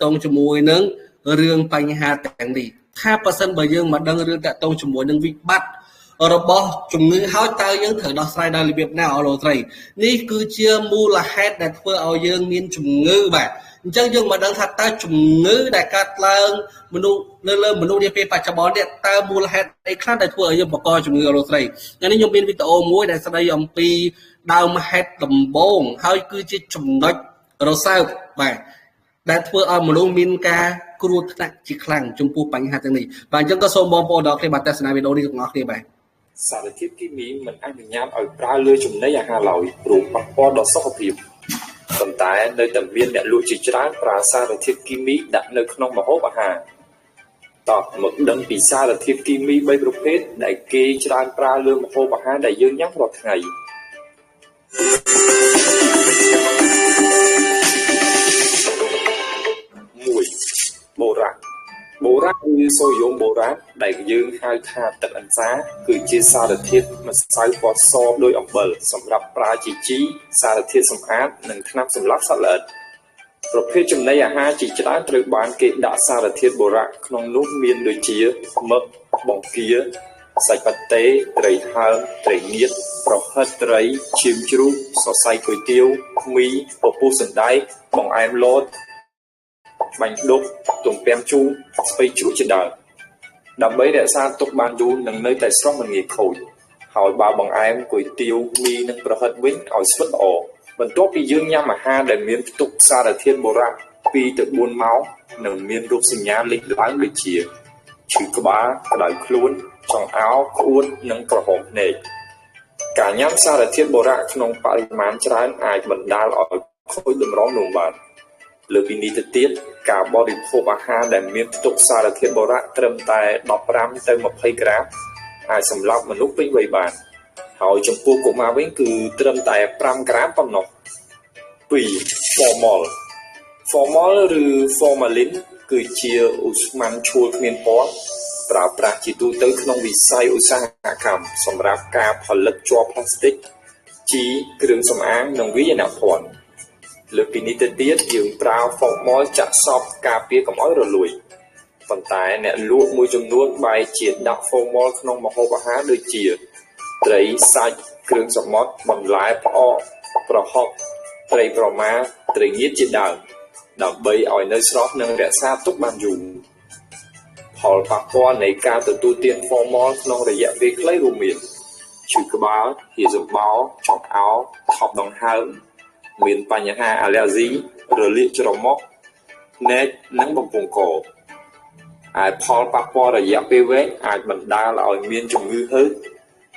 តងជាមួយនឹងរឿងបញ្ហាទាំងនេះថាបើសិនបើយើងមកដឹងរឿងតាក់ទងជាមួយនឹងវិបត្តិរបស់ជំងឺហើយតើយើងត្រូវដោះស្រាយដោយរបៀបណាអស់លោកស្រីនេះគឺជាមូលហេតុដែលធ្វើឲ្យយើងមានជំងឺបាទអញ្ចឹងយើងមកដឹងថាតើជំងឺដែលកើតឡើងមនុស្សនៅលើមនុស្សនាពេលបច្ចុប្បន្ននេះតើមូលហេតុអីខ្លះដែលធ្វើឲ្យយើងបង្កជំងឺអស់លោកស្រីថ្ងៃនេះខ្ញុំមានវីដេអូមួយដែលស្ដីអំពីដើមហេតុដំបូងហើយគឺជាចំណុចរសើបបាទដែលធ្វើឲ្យមនុស្សមានការគ្រោះថ្នាក់ជាខ្លាំងចំពោះបញ្ហាទាំងនេះបាទអញ្ចឹងក៏សូមបងប្អូនដល់គ្នាបាទទស្សនាវីដេអូនេះទាំងអស់គ្នាបាទសារធាតុគីមីមិនអនុញ្ញាតឲ្យប្រើលើចំណីអាហារឡើយព្រោះប៉ះពាល់ដល់សុខភាពប៉ុន្តែនៅតែមានអ្នកលក់ជាច្រើនប្រើសារធាតុគីមីដាក់នៅក្នុងម្ហូបអាហារតោះមកដឹងពីសារធាតុគីមី3ប្រភេទដែលគេច្រើនប្រើលើម្ហូបអាហារដែលយើងញ៉ាំរាល់ថ្ងៃ1. បូរ៉ាក់ឬសូដ្យូមបូរ៉ាក់ដែលយើងហៅថាទឹកអន្សាគឺជាសារធាតុម្សៅពណ៌សដោយអំបិលសម្រាប់ប្រើជាជីសារធាតុសម្អាតនិងថ្នាំសម្លាប់សត្វល្អិតប្រភេទចំណីអាហារជាច្រើនត្រូវបានគេដាក់សារធាតុបូរ៉ាក់ក្នុងនោះមានដូចជាមឹកបង្គាសាច់ប៉ាតេត្រីហើមត្រីងៀតប្រហិតត្រីឈាមជ្រូកសរសៃគុយទាវខ្មីពពុះសណ្តែកបង្អែមលតបាញ់ឌុកទំពាំងជូរស្ពៃជ្រូកជាដើមដើម្បីរក្សាទុកបានយូរនិងនៅតែស្រស់មិនងាយខូចហើយបើបង្អែមគុយទាវមីនិងប្រហិតវិញឲ្យស្វិតល្អបន្ទាប់ពីយើងញ៉ាំអាហារដែលមានផ្ទុកសារធាតុបូរ៉ាក់2ទៅ4ម៉ោងនឹងមានរោគសញ្ញាលេចឡើងដូចជាឈឺក្បាលក្តៅខ្លួនចង្អោរក្អួតនិងក្រហមភ្នែកការញ៉ាំសារធាតុបូរ៉ាក់ក្នុងបរិមាណច្រើនអាចបណ្ដាលឲ្យខូចតម្រងនោមបានលើពីនេះទៅទៀតការបរិភោគអាហារដែលមានផ្ទុកសារធាតុបូរ៉ាក់ត្រឹមតែ15ទៅ20ក្រាមអាចសម្លាប់មនុស្សពេញវ័យបានហើយចំពោះកុមារវិញគឺត្រឹមតែ5ក្រាមប៉ុណ្ណោះ 2. Formol ឬ Formalin គឺជាឧស្ម័នឆួលគ្មានពណ៌ប្រើប្រាស់ជាទូទៅក្នុងវិស័យឧស្សាហកម្មសម្រាប់ការផលិតជ័រផ្លាស្ទិកជីគ្រឿងសម្អាងនិងវាយនភ័ណ្ឌលើពីនេះទៅទៀតយើងប្រើ Formol ចាក់សពការពារកុំឲ្យរលួយប៉ុន្តែអ្នកលក់មួយចំនួនបែរជាដាក់ Formol ក្នុងម្ហូបអាហារដូចជាត្រីសាច់គ្រឿងសមុទ្របន្លែផ្អកប្រហុកត្រីក្រមាត្រីងៀតជាដើមដើម្បីឲ្យនៅស្រស់និងរក្សាទុកបានយូរផលប៉ះពាល់នៃការទទួលទាន Formol ក្នុងរយៈពេលខ្លីរួមមានឈឺក្បាលហៀសម្បោរចង្អោរថប់ដង្ហើមមានបញ្ហាអាឡែស៊ីរលាកច្រមុះភ្នែកនិងបំពង់កហើយផលប៉ះពាល់រយៈពេលវែងអាចបណ្ដាលឲ្យមានជំងឺហឺត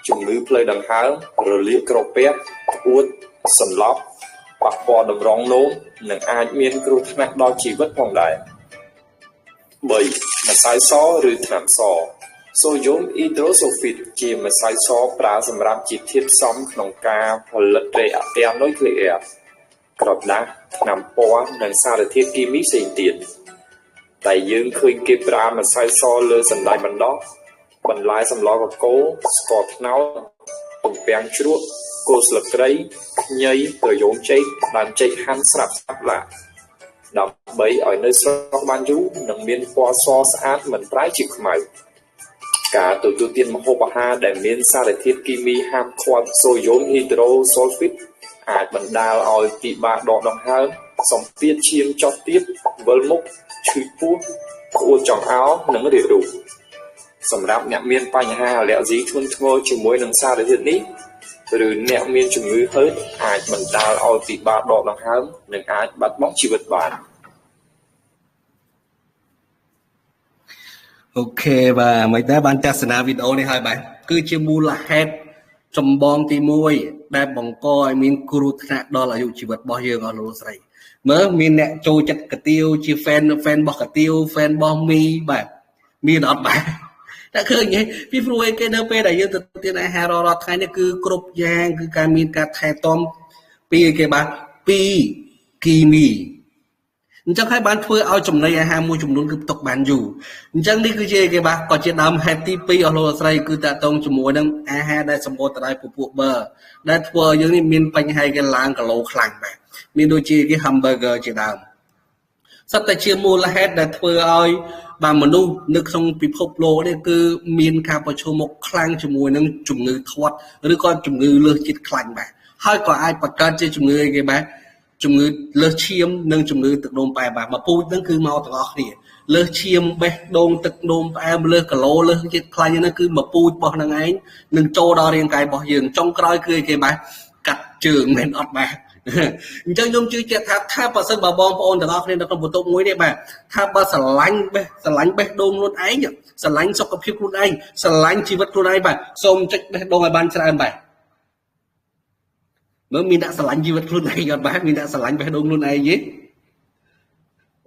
ជំងឺផ្លូវដង្ហើមរលាកក្រពះក្អួតសន្លប់ប៉ះពាល់តម្រងនោមនិងអាចមានគ្រោះថ្នាក់ដល់ជីវិតផងដែរ 3. ម្សៅសឬថ្នាំសសូដ្យូមអ៊ីដ្រូសូហ្វីតជាម្សៅសប្រើសម្រាប់ជាធាតុផ្សំក្នុងការផលិតរេអាយ៉ានុយក្លេអ៊ែតក្រដាសថ្នាំពណ៌និងសារធាតុគីមីផ្សេងទៀតតែយើងឃើញគេប្រើម្សៅសលើសណ្តែកបណ្ដុះបន្លែសម្លកកូរស្ករត្នោតទំពាំងជ្រក់គល់ស្លឹកគ្រៃខ្ញីត្រយូងចេកដើមចេកហាន់ស្រាប់ឡាដើម្បីឲ្យនៅស្រស់បានយូរនិងមានពណ៌សស្អាតមិនប្រែជាខ្មៅការទទួលទានម្ហូបអាហារដែលមានសារធាតុគីមីហាមឃាត់សូដ្យូមហ៊ីដ្រូសូលហ្វីតអាចបណ្ដាលឲ្យពិបាកដកដង្ហើមសម្ពាធឈាមចុះទាបវិលមុខឈឺពោះក្អួតចង្អោរនិងរាគរូសសម្រាប់អ្នកមានបញ្ហាអាឡែស៊ីធ្ងន់ធ្ងរជាមួយនឹងសារធាតុនេះឬអ្នកមានជំងឺហឺតអាចបណ្ដាលឲ្យពិបាកដកដង្ហើមនិងអាចបាត់បង់ជីវិតបានអូខេបាទមិនដែរបានទស្សនាវីដេអូនេះហើយបាទគឺជាមូលហេតុចម្បងទី1ដែលបង្កឲ្យមានគ្រោះថ្នាក់ដល់អាយុជីវិតរបស់យើងអស់លោកស្រីមើលមានអ្នកចូលចិត្តកាទៀវជា fan របស់កាទៀវ fan របស់មីបាទមានអត់បាទតែឃើញទេពីព្រោះអីគេនៅពេលដែលយើងទទួលទានអាហាររាល់ថ្ងៃនេះគឺគ្រប់យ៉ាងគឺការមានការថែទាំពីគេបាទពីគីមីអញ្ចឹងហើយបានធ្វើឲ្យចំណីអាហារមួយចំនួនគឺផ្ទុកបានយូរអញ្ចឹងនេះគឺជាគេបាទក៏ជាដើមហេតុទី2អស់លោកស្រីគឺតាក់ទងជាមួយនឹងអាហារដែលសម្បូរទៅដោយពពួកប៊ឺដែលធ្វើឲ្យយើងនេះមានបញ្ហាគេឡើងគីឡូខ្លាំងបាទមានដូចជាគេ hamburger ជាដើម សត្វតែជាមូលហេតុដែលធ្វើឲ្យបាទមនុស្សនៅក្នុងពិភពលោកនេះគឺមានការប្រឈមមុខខ្លាំងជាមួយនឹងជំងឺធាត់ឬក៏ជំងឺលើសជាតិខ្លាញ់បាទហើយក៏អាចបង្កើតជាជំងឺអីគេបាទជំងឺលើសឈាមនិងជំងឺទឹកនោមផ្អែមបាទមកពូជហ្នឹងគឺមកទាំងអស់គ្នាលើសឈាមបេះដូងទឹកនោមផ្អែមលើសគីឡូលើសជាតិខ្លាញ់ហ្នឹងគឺមកពូជរបស់ហ្នឹងឯងនឹងចូលដល់រាងកាយរបស់យើងចុងក្រោយគឺអីគេបាទកាត់ជើងមិនអត់បាទអញ្ចឹងខ្ញុំជឿជាក់ថាបើសិនបើបងប្អូនទាំងអស់គ្នានៅក្នុងបន្ទប់មួយនេះបាទថាបើស្រឡាញ់បេះដូងខ្លួនឯងស្រឡាញ់សុខភាពខ្លួនឯងស្រឡាញ់ជីវិតខ្លួនឯងបាទសូមចុចបេះដូងឲ្យបានច្រើនបាទមើលមានអ្នកស្រឡាញ់ជីវិតខ្លួនឯងអត់បាទមានអ្នកស្រឡាញ់បេះដូងខ្លួនឯងទេ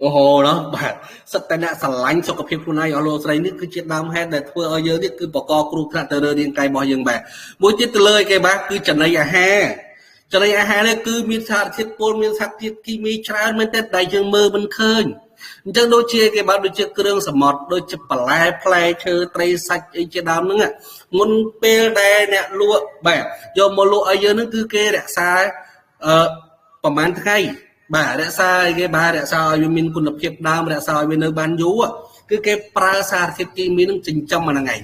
អូហូណោះបាទសិតតែអ្នកស្រឡាញ់សុខភាពខ្លួនឯងអស់លោកស្រីនេះគឺជាដើមហេតុដែលធ្វើឲ្យយើងនេះគឺបកកគ្រោះថ្នាក់ទៅលើរាងកាយរបស់យើងបាទមួយទៀតទៅលើគេបាទគឺចំណីអាហារនេះគឺមានសារធាតុពុលមានសារធាតុគីមីច្រើនមែនទែនដែលយើងមើលមិនឃើញអញ្ចឹងដូចជាគេបាទដូចជាគ្រឿងសមុទ្រដូចជាបន្លែផ្លែឈើត្រីសាច់អីជាដើមហ្នឹងមុនពេលដែលអ្នកលក់បាទយកមកលក់ឲ្យយើងហ្នឹងគឺគេរក្សាប្រហែលថ្ងៃបាទរក្សាឲ្យគេបាទរក្សាឲ្យវាមានគុណភាពដើមរក្សាឲ្យវានៅបានយូរគឺគេប្រើសារធាតុគីមីហ្នឹងចិញ្ចឹមអាហ្នឹងឯង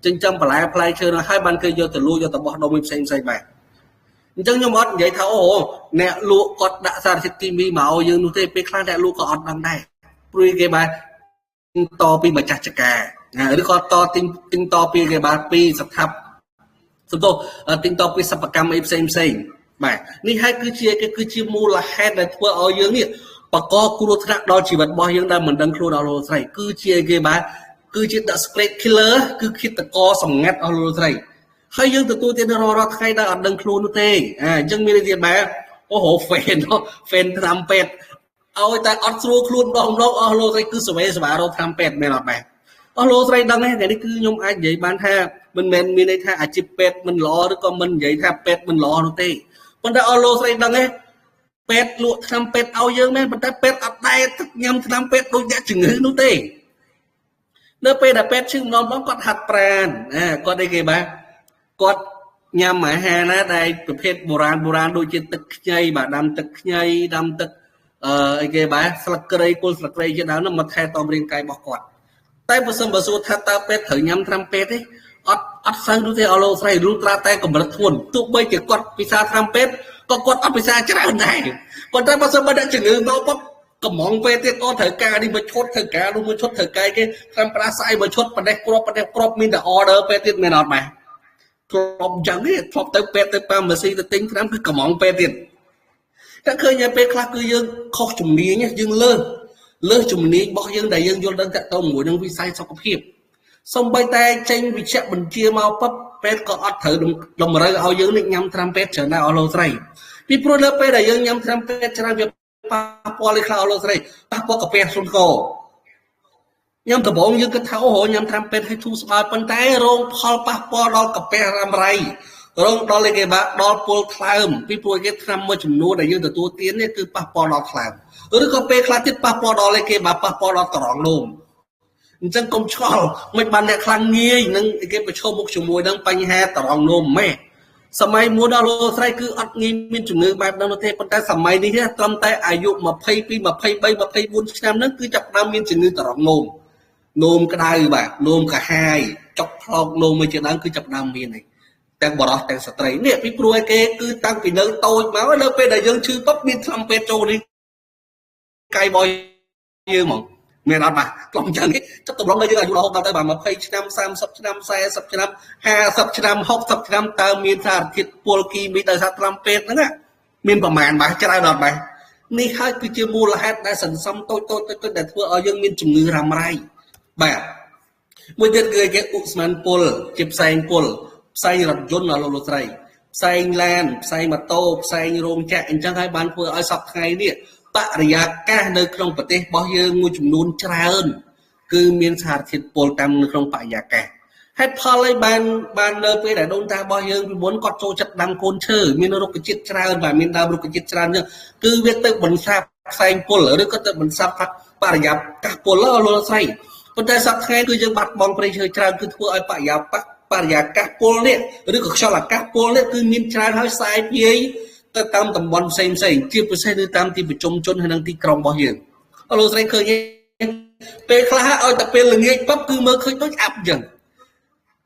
ចិញ្ចឹមបន្លែផ្លែឈើហ្នឹងហើយបានគេយកទៅលក់យកទៅបោះដុំផ្សេងបាទអញ្ចឹងខ្ញុំអត់និយាយថាអូអ្នកលក់គាត់ដាក់សារធាតុគីមីមកឲ្យយើងនោះទេពេលខ្លះអ្នកលក់ក៏អត់ដឹងដែរព្រោះគេបាទតពីម្ចាស់ចការឬក៏ទិញតពីគេបាទពីស្ថាបសំទោសទិញតពីសិប្បកម្មអីផ្សេងបាទនេះហើយគឺជាមូលហេតុដែលធ្វើឲ្យយើងនេះបកកគ្រោះថ្នាក់ដល់ជីវិតរបស់យើងដែលមិនដឹងខ្លួនដល់លោកស្រីគឺជាគេបាទគឺជា the secret killer គឺឃាតករសម្ងាត់ដល់លោកស្រីហើយយើងទទួលទានរាល់ថ្ងៃដែលអត់ដឹងខ្លួននោះទេអញ្ចឹងមានន័យថាបែបអូហូហ្វេនត្រាំពេទ្យឲ្យតែអត់ស្រួលខ្លួនដងអស់លោកស្រីគឺសវេសវារកត្រាំពេទ្យមែនអត់បែបអស់លោកស្រីដឹងទេនេះគឺខ្ញុំអាចនិយាយបានថាមិនមែនមានន័យថាអាជីពពេទ្យមិនល្អឬក៏មិននិយាយថាពេទ្យមិនល្អនោះទេប៉ុន្តែអស់លោកស្រីដឹងទេពេទ្យលក់ថ្នាំពេទ្យឲ្យយើងមែនប៉ុន្តែពេទ្យអត់ដែរទឹកញ៉ាំថ្នាំពេទ្យដូចអ្នកជំងឺនោះទេនៅពេលដែលពេទ្យឈឺម្ដងគាត់ហាត់ប្រាណគាត់អីគេបាទគាត់ញ៉ាំអាហារណាដែលប្រភេទបុរាណដូចជាទឹកខ្ញីបាទដាំទឹកខ្ញីដាំទឹកអីគេបាទស្លឹកគ្រៃគល់ស្លឹកគ្រៃជាដើមនោះមកថែទាំរាងកាយរបស់គាត់តែបើសិនបើសួរថាតើពេទ្យត្រូវញ៉ាំថ្នាំពេទ្យទេអត់សូវនោះទេអស់លោកស្រីរូត្រាតែកម្រិតធ្ងន់ទោះបីជាគាត់ពិសាថ្នាំពេទ្យក៏គាត់អត់ពិសាច្រើនដែរប៉ុន្តែបើសិនបើអ្នកជំងឺមកปุ๊បកំងពេទ្យទៀតក៏ត្រូវការនេះមកឈុតត្រូវការនោះមកឈុតត្រូវការគេថ្នាំផ្ដាសាយមកឈុតប្រទេសគ្រាប់មានតែ order ពេទ្យទៀតមែនអត់បាទធ្លាប់អញ្ចឹងទេធ្លាប់ទៅពេទ្យទៅប៉ាម៉ាស៊ីទៅទិញថ្នាំគឺកំងពេទ្យទៀតតែឃើញតែពេលខ្លះគឺយើងខុសជំនាញយើងលើសជំនាញរបស់យើងដែលយើងយល់ដឹងតាក់ទងជាមួយនឹងវិស័យសុខភាពសូម្បីតែចេញវិជ្ជបញ្ជាមកប៉ពេទ្យក៏អត់ត្រូវតម្រូវឲ្យយើងញ៉ាំថ្នាំពេទ្យច្រើនដែរអស់លោកស្រីពីព្រោះនៅពេលដែលយើងញ៉ាំថ្នាំពេទ្យច្រើនវាប៉ះពាល់ឲ្យខ្លះអស់លោកស្រីប៉ះពាល់កាពះស្រួលកញ៉ាំដំបងយើងគិតថាអូញ៉ាំថ្នាំពេទ្យឲ្យធូរស្បើយប៉ុន្តែរងផលប៉ះពាល់ដល់កាពះរ៉ាំរ៉ៃរងដល់គេបាទដល់ពុលថ្លើមពីព្រោះគេថ្នាំមួយចំនួនដែលយើងទទួលទាននេះគឺប៉ះពាល់ដល់ថ្លើមឬក៏ពេលខ្លះទៀតប៉ះពាល់ដល់គេបាទប៉ះពាល់ដល់ត្រង់នោមអញ្ចឹងកុំឆ្ងល់មិនបានអ្នកខ្លាំងងាយនឹងគេប្រឈមមុខជាមួយនឹងបញ្ហាត្រង់នោមម៉េះសម័យមុនដល់លោកស្រីគឺអត់ងាយមានជំងឺបែបហ្នឹងទេប៉ុន្តែសម័យនេះត្រឹមតែអាយុ22 23 24ឆ្នាំហ្នឹងគឺចាប់ផ្ដើមមានជំងឺត្រង់នោមក្តៅបាទនោមកាហាយចុកផ្លោកនោមមួយជាដើមគឺចាប់ផ្ដើមមានហើយទាំងបរិសុទ្ធទាំងស្ត្រីនេះពីព្រោះគេគឺតាំងពីនៅតូចមកនៅពេលដែលយើងឈឺពុបមានថ្នាំពេទ្យចូលនេះកាយរបស់យើងហ្មងមានអត់បាទខ្លងចឹងចាប់តម្រង់ដល់យើងអាយុរហូតដល់ទៅបាទ20ឆ្នាំ30ឆ្នាំ40ឆ្នាំ50ឆ្នាំ60ឆ្នាំតើមានសារធាតុពុលគីមីដោយសារថ្នាំពេទ្យហ្នឹងមានប្រមាណបាទច្រើនអត់បាទនេះហើយគឺជាមូលហេតុដែលសន្សំតូចដែលធ្វើឲ្យយើងមានជំងឺរ៉ាំរ៉ៃបាទមួយទៀតគឺគេឧស្ម័នពុលជាផ្សែងពុលផ្សែងរថយន្តលោកស្រីផ្សែងឡានផ្សែងម៉ូតូផ្សែងរោងចក្រអញ្ចឹងហើយបានធ្វើឲ្យសពថ្ងៃនេះបរិយាកាសនៅក្នុងប្រទេសរបស់យើងមួយចំនួនច្រើនគឺមានសារធាតុពុលតាមនៅក្នុងបរិយាកាសហេតុផលឲ្យបាននៅពេលដែលដូនតារបស់យើងពីមុនគាត់ចូលចិត្តដាំកូនឈើមានរុក្ខជាតិច្រើនបាទមានដើមរុក្ខជាតិច្រើនអញ្ចឹងគឺវាទៅបន្សាបផ្សែងពុលឬក៏ទៅបន្សាបបរិយាកាសពុលលោកស្រីប៉ុន្តែសប្តាហ៍ថ្ងៃគឺយើងបាត់បង់ព្រៃឈើច្រើនគឺធ្វើឲ្យបរិយាកាសពុលនេះឬក៏ខ្យល់អាកាសពុលនេះគឺមានច្រើនហើយសាយភាយទៅតាមតំបន់ផ្សេងជាពិសេសនៅតាមទីប្រជុំជនហើយនិងទីក្រុងរបស់យើង អលោកស្រីឃើញពេលខ្លះឲ្យតែពេលល្ងាចប៉បគឺមើលឃើញដូចអាប់អញ្ចឹង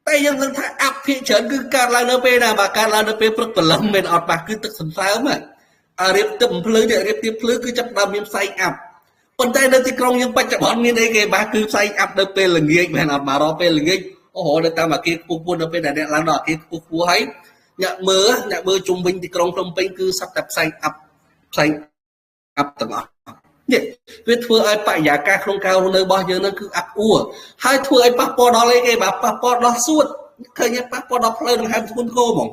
តែយើងនឹងថាអាប់ភាគច្រើនគឺកើតឡើងនៅពេលណាបើកើតឡើងនៅពេលព្រឹកព្រលឹមមិនអត់ប៉ះគឺទឹកសន្សើមអារៀបទឹកភ្លឺរៀបទៀបភ្លឺគឺចាប់ដើមមានផ្សែងអាប់ប៉ុន្តែនៅទីក្រុងយើងបច្ចុប្បន្នមានអីគេបាទគឺផ្សែងអាប់នៅពេលល្ងាចមែនអត់បាទដល់ពេលល្ងាចអូហូនៅតាមអាគារខ្ពស់ៗនៅពេលដែលអ្នកឡើងដល់អាគារខ្ពស់ៗហើយអ្នកមើលជុំវិញទីក្រុងភ្នំពេញគឺសត្វតែផ្សែងអាប់ទាំងអស់នេះវាធ្វើឲ្យបរិយាកាសក្នុងការរស់នៅរបស់យើងនឹងគឺអាប់អួរហើយធ្វើឲ្យប៉ះពាល់ដល់អីគេបាទប៉ះពាល់ដល់សួតឃើញប៉ះពាល់ដល់ផ្លូវដង្ហើមធ្ងន់ធ្ងរហ្មង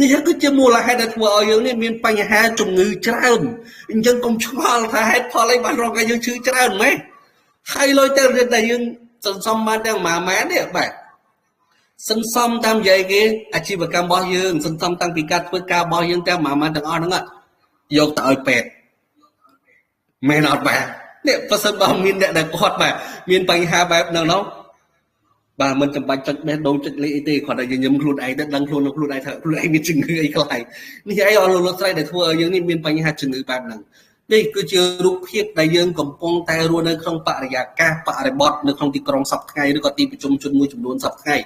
នេះគឺជាមូលហេតុដែលធ្វើឲ្យយើងនេះមានបញ្ហាជំងឺច្រើនអញ្ចឹងកុំឆ្ងល់ថាហេតុផលអីបានរកឲ្យយើងឈឺច្រើនម៉េចហើយលុយទៅតែយើងសន្សំបានទាំងម៉ាម៉ែនេះបាទសន្សំតាមនិយាយគេអាជីវកម្មរបស់យើងសន្សំតាំងពីការធ្វើការរបស់យើងទាំងម៉ាម៉ែទាំងអស់ហ្នឹងយកទៅឲ្យពេទ្យមែនអត់បាទនេះប្រសិនបើមានអ្នកដែលគាត់បាទមានបញ្ហាបែបហ្នឹងនោះបាទមិនចាំបាច់ចុចបេះដូងចុចលេខអីទេគ្រាន់តែយើងញឹមខ្លួនឯងទៅដឹងខ្លួនឯងថាខ្លួនឯងមានជំងឺអីខ្លះនេះអីអស់លោកស្រីដែលធ្វើឲ្យយើងនេះមានបញ្ហាជំងឺបែបហ្នឹងនេះគឺជារូបភាពដែលយើងកំពុងតែរស់នៅក្នុងបរិយាកាសបរិបទនៅក្នុងទីក្រុងសប្តាហ៍ថ្ងៃឬក៏ទីប្រជុំជនមួយចំនួនសប្តាហ៍ថ្ងៃ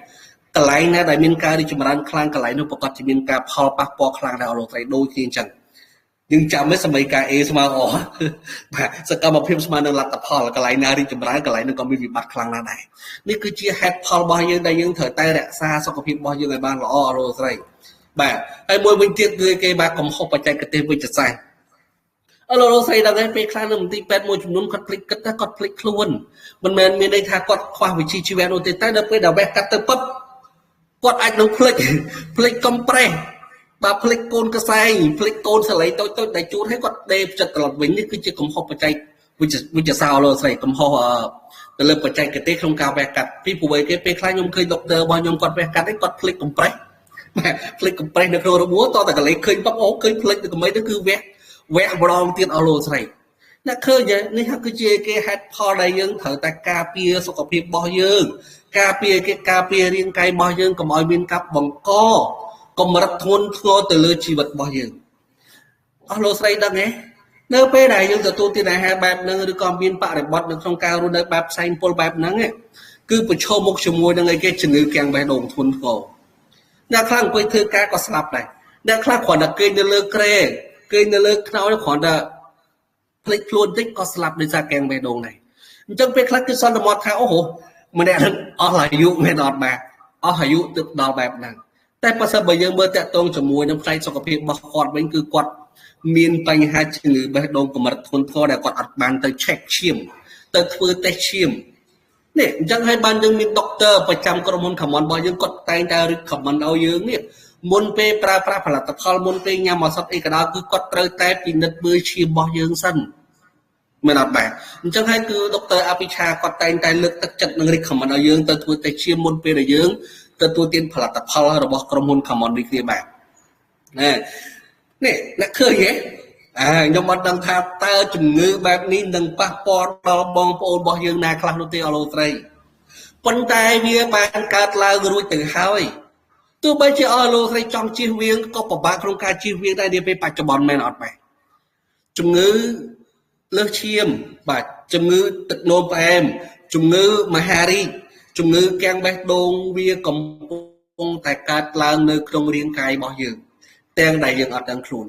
កន្លែងណាដែលមានការរីកចម្រើនខ្លាំងកន្លែងនោះប្រកាសជាមានការផលប៉ះពាល់ខ្លាំងដល់លោកស្រីដូចគ្នាអញ្ចឹងយើងចាំមិនសម័យការ A ស្មើអបាទសកម្មភាពស្មើនឹងលទ្ធផលកន្លែងណារីកចម្រើនកន្លែងនោះក៏មានវិបត្តិខ្លាំងណាស់ដែរនេះគឺជាហេតុផលរបស់យើងដែលយើងត្រូវតែរក្សាសុខភាពរបស់យើងឲ្យបានល្អលោកស្រីបាទហើយមួយវិញទៀតគឺគេបាទកំហុសបច្ចេកទេសវិទ្យាសាស្ត្រលោកស្រីដល់ពេលខ្លះនៅមន្ទីរពេទ្យមួយចំនួនគាត់ភ្លេចគិតថាគាត់ភ្លេចខ្លួនមិនមែនមានន័យថាគាត់ខ្វះវិជ្ជាជីវៈនោះទេតែដល់ពេលដែលវេះកាត់ទៅពឹបគាត់អាចនឹងភ្លេចកំប្រេសបាទភ្លេចកូនកសែងភ្លេចកូនសលៃតូចដែលជូនឲ្យគាត់ដេកចិត្តត្រឡប់វិញនេះគឺជាកំហុសបច្ចេកវិទ្យាសាស្ត្រលោកស្រីកំហុសទៅលើបច្ចេកទេសក្នុងការវេះកាត់ពីព្រោះគេពេលខ្លះខ្ញុំឃើញដុកទ័ររបស់ខ្ញុំគាត់វេះកាត់គាត់ភ្លេចកំប្រេសបាទភ្លេចកំប្រេសនៅក្នុងរបួសតតែកលេសឃើញប៉បអូឃើញភ្លេចទៅកុំអីទៅគឺវេះម្ដងទៀតអស់លោកស្រីអ្នកឃើញនេះគឺជាគេហេតុផលដែលយើងត្រូវតែការពារសុខភាពរបស់យើងការពាររាងកាយរបស់យើងកុំឲ្យមានការបង្កកម្រិតធ្ងន់ធ្ងរទៅលើជីវិតរបស់យើងអស់លោកស្រីដឹងទេនៅពេលដែលយើងទទួលទានអាហារបែបហ្នឹងឬក៏មានបរិបទនៅក្នុងការរស់នៅបែបផ្សែងពុលបែបហ្នឹងគឺប្រឈមមុខជាមួយនឹងអីគេជំងឺកាំងបេះដូងធ្ងន់ធ្ងរអ្នកខ្លះអង្គុយធ្វើការក៏ស្លាប់ដែរអ្នកខ្លះគ្រាន់តែគេងនៅលើគ្រែគេងនៅលើខ្នើយគ្រាន់តែភ្លេចខ្លួនតិចក៏ស្លាប់ដោយសារកាំងបេះដូងដែរអញ្ចឹងពេលខ្លះគឺសន្មតថាអូហូម្នាក់នឹងអស់អាយុមែនអត់បាទអស់អាយុទៅដល់បែបហ្នឹងតែបើសិនបើយើងមើលតាក់ទងជាមួយនឹងផ្នែកសុខភាពរបស់គាត់វិញគឺគាត់មានបញ្ហាជំងឺបេះដូងកម្រិតធ្ងន់ធ្ងរដែលគាត់អត់បានទៅ check ឈាមទៅធ្វើតេស្តឈាមនេះអញ្ចឹងហើយបានយើងមានដុកទ័រប្រចាំក្រុមហ៊ុន Common របស់យើងគាត់តែងតែ recommend ឲ្យយើងនេះមុនពេលប្រើប្រាស់ផលិតផលមុនពេលញ៉ាំឱសថអីក៏ដោយគឺគាត់ត្រូវតែពិនិត្យមើលឈាមរបស់យើងសិនមែនអត់បាទអញ្ចឹងហើយគឺដុកទ័រអភិឆាគាត់តែងតែលើកទឹកចិត្តនិង recommend ឲ្យយើងទៅធ្វើតេស្តឈាមមុនពេលដែលយើងទទួលទានផលិតផលរបស់ក្រុមហ៊ុន Common នេះគ្នាបាទនេះអ្នកឃើញទេខ្ញុំអត់ដឹងថាតើជំងឺបែបនេះនឹងប៉ះពាល់ដល់បងប្អូនរបស់យើងណាខ្លះនោះទេអស់លោកស្រីប៉ុន្តែវាបានកើតឡើងរួចទៅហើយទោះបីជាអស់លោកស្រីចង់ជៀសវាងក៏ពិបាកក្នុងការជៀសវាងដែរនាពេលបច្ចុប្បន្នមែនអត់បាទជំងឺលើសឈាមបាទជំងឺទឹកនោមផ្អែមជំងឺមហារីកជំងឺកាំងបេះដូងវាកំពុងតែកើតឡើងនៅក្នុងរាងកាយរបស់យើងទាំងដែលយើងអត់ដឹងខ្លួន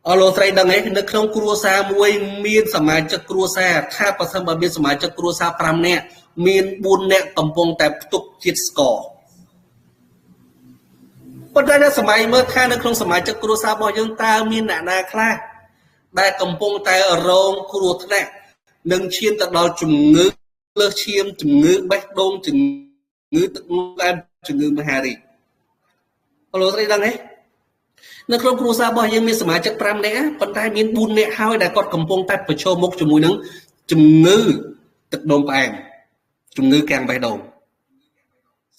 អស់លោកស្រីដឹងទេនៅក្នុងគ្រួសារមួយមានសមាជិកគ្រួសារថាបើសិនបើមានសមាជិកគ្រួសារ5នាក់មាន4នាក់កំពុងតែផ្ទុកជាតិស្ករប៉ុន្តែនៅសម័យមើលថានៅក្នុងសមាជិកគ្រួសាររបស់យើងតើមានអ្នកណាខ្លះដែលកំពុងតែរងគ្រោះថ្នាក់នឹងឈានទៅដល់ជំងឺលើសឈាមជំងឺបេះដូងជំងឺទឹកនោមផ្អែមជំងឺមហារីកអស់លោកស្រីដឹងទេនៅក្នុងគ្រួសាររបស់យើងមានសមាជិក5នាក់ប៉ុន្តែមាន4នាក់ហើយដែលគាត់កំពុងតែប្រឈមមុខជាមួយនឹងជំងឺទឹកនោមផ្អែមជំងឺកាំងបេះដូង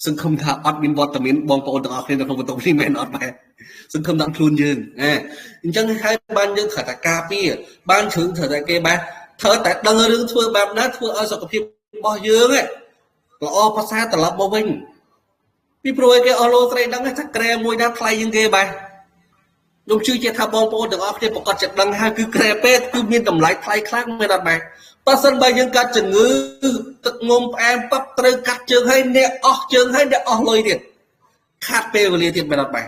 សង្ឃឹមថាអត់មានវត្តមានបងប្អូនទាំងអស់គ្នានៅក្នុងបន្ទប់នេះមែនអត់បាទសង្ឃឹមដល់ខ្លួនយើងអញ្ចឹងហើយបានយើងត្រូវតែការពារបានជ្រឹងត្រូវតែគេបាទត្រូវតែដឹងរឿងធ្វើបែបណាធ្វើឲ្យសុខភាពរបស់យើងល្អប្រសើរត្រឡប់មកវិញពីព្រោះគេអស់លោកស្រីដឹងថាក្រែមួយណាថ្លៃជាងគេបាទ ខ្ញុំជឿជាថាបងប្អូនទាំងអស់គ្នាប្រកាសចិត្តដឹងហើយគឺក្រែពេទ្យគឺមានតម្លៃថ្លៃខ្លាំងមែនអត់បាទបើសិនបើយើងកាត់ជំងឺទឹកងុំផ្អែមប៉ាប់ត្រូវកាត់ជើងហើយអ្នកអស់ជើងហើយអ្នកអស់លុយទៀតខាត់ពេលវេលាទៀតមែនអត់បាទ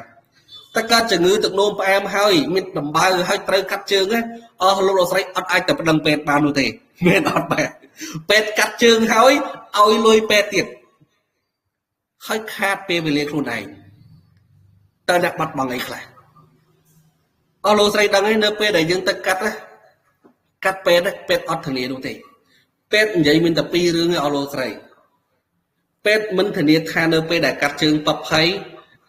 តែកាត់ជំងឺទឹកនោមផ្អែមហើយមានដំបៅហើយត្រូវកាត់ជើងហ្នឹងអស់លោកលោកស្រីអត់អាចទៅប្តឹងពេទ្យបាននោះទេមែនអត់បាទពេទ្យកាត់ជើងហើយឲ្យលុយពេទ្យទៀតហើយខាតពេលវេលាខ្លួនឯងតើអ្នកបាត់បង់អីខ្លះអស់លោកស្រីដឹងហើយនៅពេលដែលយើងទៅកាត់ពេទ្យពេទ្យអត់ធានានោះទេពេទ្យនិយាយមានតែពីររឿងឯអស់លោកស្រីពេទ្យមិនធានាថានៅពេលដែលកាត់ជើងប៉ាប់ហើយ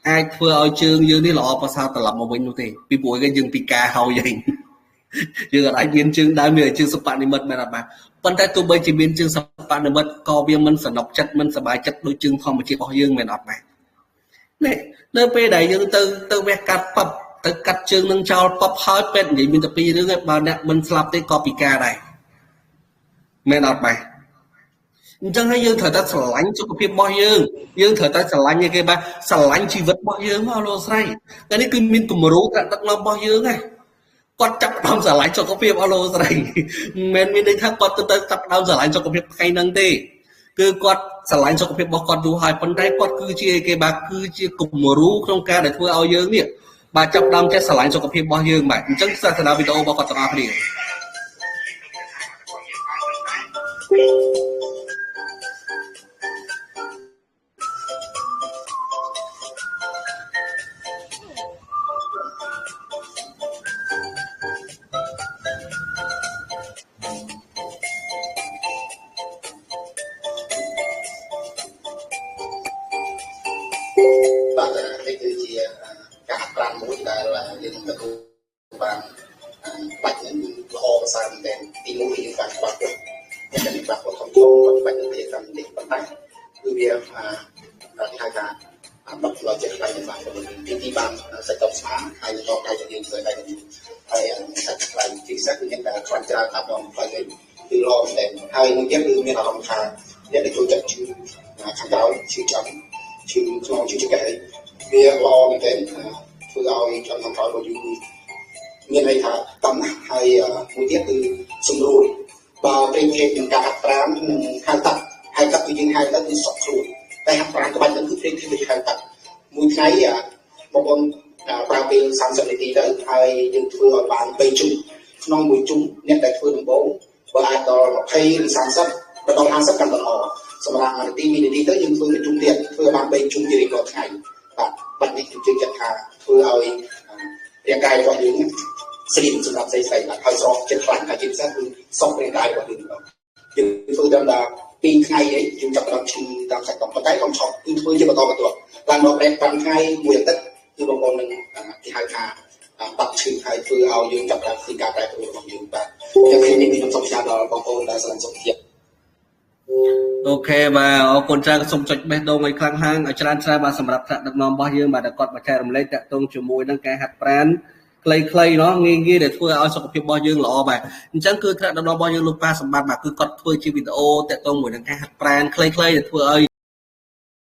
អាចធ្វើឲ្យជើងយើងនេះល្អប្រសើរត្រឡប់មកវិញនោះទេពីព្រោះគេយើងពិការហើយឯងយើងអាចមានជើងដើមមានជើងសពនិមិត្តមែនអត់បាទប៉ុន្តែទោះបីជាមានជើងសពនិមិត្តក៏វាមិនសនុកចិត្តមិនសប្បាយចិត្តដូចជើងធម្មជាតិរបស់យើងមែនអត់បាទនេះនៅពេលដែលយើងទៅវះកាត់ប៉ាប់ទៅកាត់ជើងនឹងចោលប៉ាប់ហើយពេទ្យនិយាយមានតែពីររឿងឯងបើអ្នកមិនស្លាប់ទេក៏ពិការដែរមែនអត់បាទអញ្ចឹងហើយយើងត្រូវតែស្រឡាញ់សុខភាពរបស់យើងត្រូវតែស្រឡាញ់គេបាទស្រឡាញ់ជីវិតរបស់យើងមកលោកស្រីតែនេះគឺមានគំរូត្រាក់ដឹកនាំរបស់យើងហ្នឹងគាត់ចាប់ផ្ដើមស្រឡាញ់សុខភាពអស់លោកស្រីមិនមានន័យថាគាត់ទៅចាប់ផ្ដើមស្រឡាញ់សុខភាពថ្ងៃហ្នឹងទេគឺគាត់ស្រឡាញ់សុខភាពរបស់គាត់យូរហើយប៉ុន្តែគាត់គឺជាគេបាទគឺជាគំរូក្នុងការដែលធ្វើឲ្យយើងនេះបាទចាប់ផ្ដើមចេះស្រឡាញ់សុខភាពរបស់យើងបាទអញ្ចឹងសាសនាវីដេអូរបស់គាត់ទាំងអស់គ្នាបាទនេះគឺជាការប្រាំមួយដែលយើងទទួលបានបាច់នឹងល្អប្រសើរមែនទែនទីមួយគឺការច្បាស់គាត់តែច្បាស់គាត់ធំធំបាច់នឹងវាកម្មនេះប៉ុន្តែគឺវាហៅថាបាត់ដល់ចិត្តខ្លាំងណាស់ទីបានសាច់តបស្មាហើយតបដៃទៅយើងធ្វើដៃទៅហើយសាច់ខ្លាំងទីសាច់គឺយើងតែខ្លាំងច្រើនតាមដងផ្លូវគឺល្អមែនទែនហើយមួយទៀតគឺមានអារម្មណ៍ថាអ្នកដែលចូលចិត្តជឿខាងក្រោយជឿចាំជឿក្នុងជឿចកែវាល្អមែនទែនធ្វើឲ្យចំខាងក្រោយរបស់យើងមានន័យថាតំណាស់ហើយមួយទៀតគឺសម្រួលបើពេលគេនឹងការហាត់ប្រាណនឹងហៅទឹកគឺយើងហៅទឹកគឺសក់ខ្លួនតែហាត់ប្រាណក្បាច់នឹងគឺពេលគេហៅទឹកមួយថ្ងៃបងប្អូនប្រើពេល30នាទីទៅហើយយើងធ្វើឲ្យបាន3ជុំក្នុងមួយជុំអ្នកដែលធ្វើដំបូងបើអាចដល់20ឬ30ដល់50កាន់តែល្អសម្រាប់នាទី2នាទីទៅយើងធ្វើជុំទៀតធ្វើបាន3ជុំជារៀងរាល់ថ្ងៃបាទបាត់នេះគឺយើងចាត់ថាធ្វើឲ្យរាងកាយរបស់យើងស្រីសម្រាប់ស្រីបាទហើយស្រកចិត្តខ្លាំងហើយជាពិសេសគឺសក់រាងកាយរបស់យើងយើងធ្វើតាមដល់2ថ្ងៃឯងយើងចាប់ដល់ឈឺតាមសាច់ដុំប៉ុន្តែកុំឆក់គឺធ្វើជាបន្តបន្ទាប់ឡើងដល់5ថ្ងៃមួយអាទិត្យគឺបងប្អូននឹងគេហៅថាបាត់ឈឺហើយធ្វើឲ្យយើងចាប់ដល់ពីការប្រែប្រួលរបស់យើងបាទយ៉ាងនេះខ្ញុំសូមផ្សាយដល់បងប្អូនដែលស្រឡាញ់សុខភាពអូខេបាទអរគុណច្រើនសូមចុចបេះដូងឲ្យខ្លាំងហាងឲ្យច្រើនបាទសម្រាប់ថ្នាក់ដឹកនាំរបស់យើងបាទដែលគាត់បញ្ចែករំលែកតាក់ទងជាមួយនឹងការហាត់ប្រាណខ្លីៗเนาะងាយៗដែលធ្វើឲ្យសុខភាពរបស់យើងល្អបាទអញ្ចឹងគឺថ្នាក់ដឹកនាំរបស់យើងលោកប៉ាសម្បត្តិបាទគឺគាត់ធ្វើជាវីដេអូតាក់ទងជាមួយនឹងការហាត់ប្រាណខ្លីៗដែលធ្វើឲ្យ